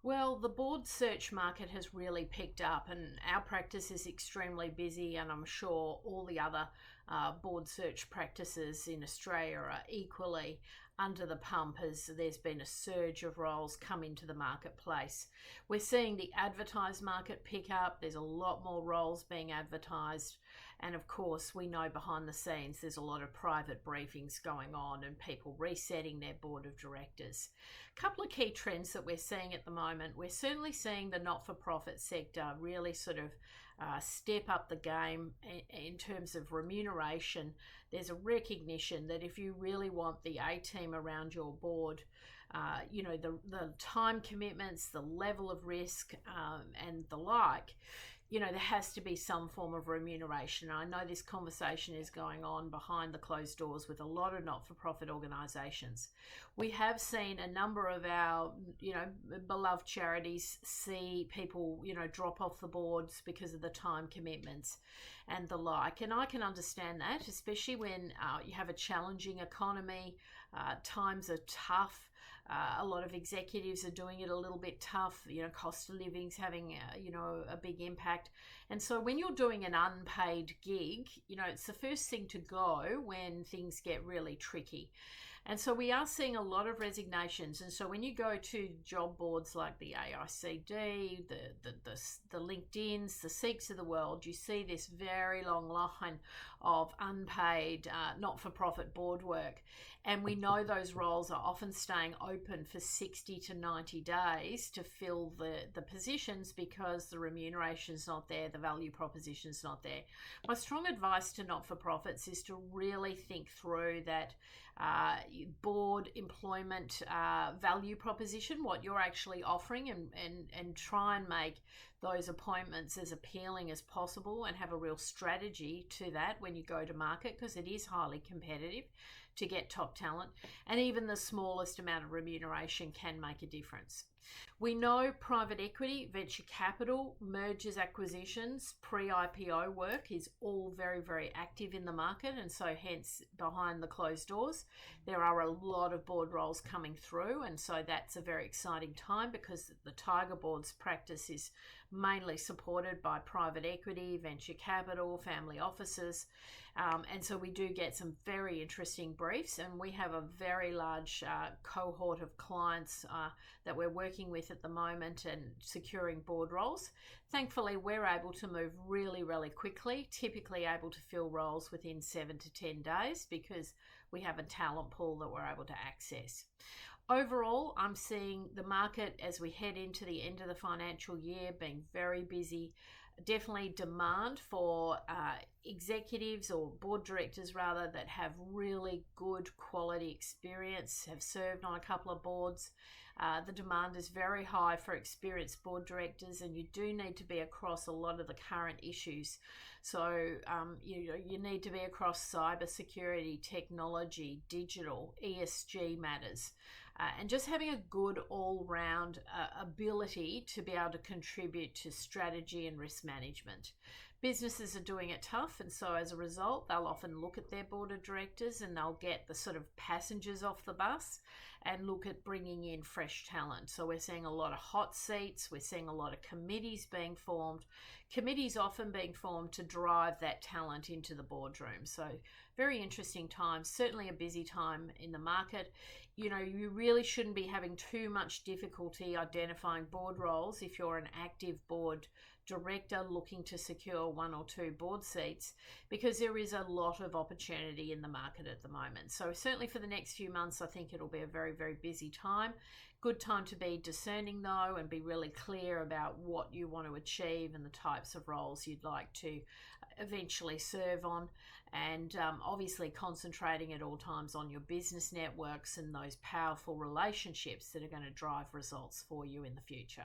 Well, the board search market has really picked up, and our practice is extremely busy. And I'm sure all the other board search practices in Australia are equally under the pump as there's been a surge of roles come into the marketplace. We're seeing the advertised market pick up, there's a lot more roles being advertised, and of course, we know behind the scenes there's a lot of private briefings going on and people resetting their board of directors. A couple of key trends that we're seeing at the moment, we're certainly seeing the not for profit sector really sort of step up the game in terms of remuneration. There's a recognition that if you really want the A team around your board, the time commitments, the level of risk, and the like, there has to be some form of remuneration. I know this conversation is going on behind the closed doors with a lot of not-for-profit organisations. We have seen a number of our, beloved charities see people, drop off the boards because of the time commitments and the like. And I can understand that, especially when you have a challenging economy, times are tough. A lot of executives are doing it a little bit tough. Cost of living's having, a big impact. And so when you're doing an unpaid gig, it's the first thing to go when things get really tricky. And so we are seeing a lot of resignations. And so when you go to job boards like the AICD, the LinkedIn's, the Seeks of the world, you see this very long line of unpaid, not-for-profit board work. And we know those roles are often staying open for 60 to 90 days to fill the positions because the remuneration's not there, the value proposition's not there. My strong advice to not-for-profits is to really think through that board employment value proposition, what you're actually offering, and try and make those appointments as appealing as possible and have a real strategy to that when you go to market, because it is highly competitive to get top talent, and even the smallest amount of remuneration can make a difference. We know private equity, venture capital, mergers, acquisitions, pre-IPO work is all very, very active in the market, and so hence behind the closed doors there are a lot of board roles coming through, and so that's a very exciting time because the Tiger Board's practice is mainly supported by private equity, venture capital, family offices, and so we do get some very interesting briefs, and we have a very large cohort of clients that we're working with at the moment and securing board roles. Thankfully, we're able to move really, really quickly, typically able to fill roles within 7 to 10 days because we have a talent pool that we're able to access. Overall, I'm seeing the market as we head into the end of the financial year being very busy. Definitely demand for executives or board directors rather that have really good quality experience, have served on a couple of boards. The demand is very high for experienced board directors, and you do need to be across a lot of the current issues. So you need to be across cybersecurity, technology, digital, ESG matters, and just having a good all-round ability to be able to contribute to strategy and risk management. Businesses are doing it tough, and so as a result they'll often look at their board of directors and they'll get the sort of passengers off the bus and look at bringing in fresh talent. So we're seeing a lot of hot seats, we're seeing a lot of committees being formed, committees often being formed to drive that talent into the boardroom. So very interesting times, certainly a busy time in the market. You really shouldn't be having too much difficulty identifying board roles if you're an active board director looking to secure 1 or 2 board seats, because there is a lot of opportunity in the market at the moment. So certainly for the next few months, I think it'll be a very, very busy time. Good time to be discerning though, and be really clear about what you want to achieve and the types of roles you'd like to eventually serve on, and obviously concentrating at all times on your business networks and those powerful relationships that are going to drive results for you in the future.